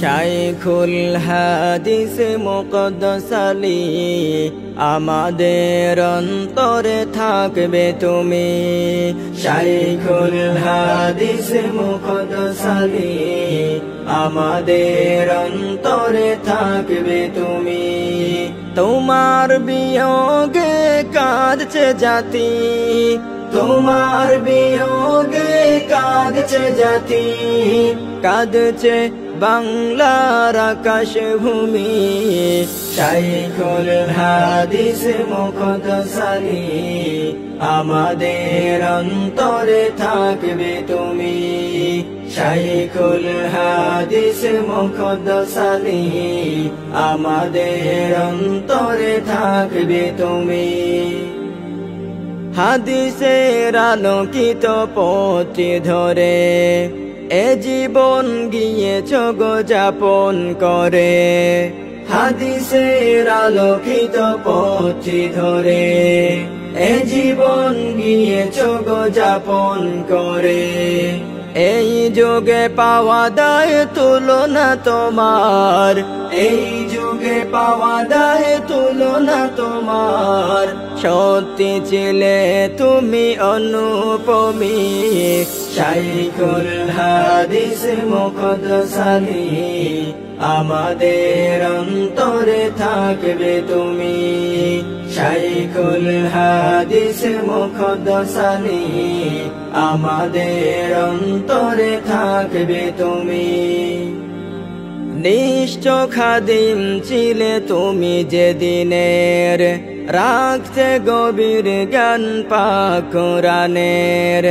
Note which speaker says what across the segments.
Speaker 1: শাইখুল হাদিস মুকদ্দাস আলী আমাদের অন্তরে থাকবে তুমি। শাইখুল হাদিস মুকদ্দাস আলী আমাদের অন্তরে থাকবে তুমি। তোমার বিয়োগে কাঁদছে জাতি, তোমার বিয়োগে কাঁদছে জাতি, কাঁদছে বাংলার আকাশ ভূমি। শাইখুল হাদিস মুকদ্দাস আলী আমাদের অন্তরে থাকবে তুমি। শাইখুল হাদিস মুকদ্দাস আলী আমাদের অন্তরে থাকবে তুমি। হাদিসের আলোকিত পথ ধরে এ জীবন গিয়েছ গো যাপন করে। হাদিসের আলোকিত পথ ধরে এ জীবন গিয়েছ গো যাপন করে। এই যুগে পাওয়া দায় তুলনা তোমার, এই যুগে পাওয়া দায় তুলনা তোমার। সত্যি ছিলে তুমি অনুপমী। শাইখুল হাদিস মুকদ্দাস আলী আমাদের অন্তরে থাকবে তুমি। শাইখুল হাদিস মুকদ্দাস আলী আমাদের অন্তরে থাকবে তুমি। নিষ্ঠ খাদিম ছিলে তুমি যেদিনের, রাখতে গভীর জ্ঞান পাক কোরআনের।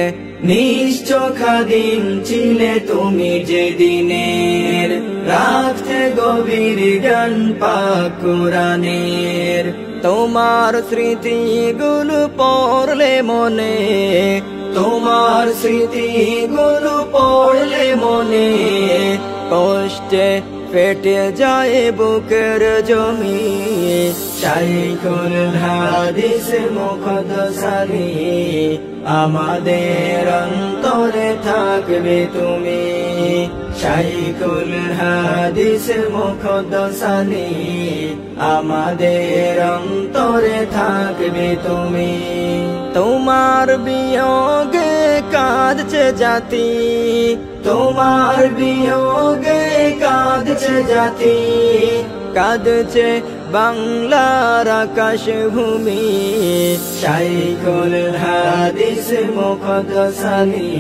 Speaker 1: নিষ্ঠ খাদিম ছিলে তুমি যেদিনের, রাখতে গভীর জ্ঞান পাক কোরআনের। তোমার স্মৃতিগুলো পড়লে মনে, তোমার স্মৃতিগুলো পড়লে মনে, কষ্টে পেটে যায় বুকের জমি। শাইখুল হাদিস মুকদ্দাস আলী আমাদের অন্তরে থাকবে তুমি। শাইখুল হাদিস মুকদ্দাস আলী আমাদের অন্তরে থাকবে তুমি। তোমার বিয়োগে কাঁদছে জাতি, তোমার বিয়োগে কাঁদছে জাতি, কাঁদছে বাংলার আকাশ ভূমি। শাইখুল হাদিস মুকদ্দাস আলী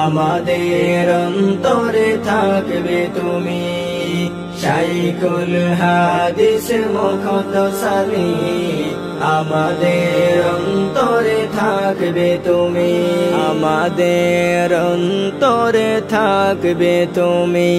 Speaker 1: আমাদের অন্তরে থাকবে তুমি। শাইখুল হাদিস মুকদ্দাস আলী আমাদের অন্তরে থাকবে তুমি। আমাদের অন্তরে থাকবে তুমি।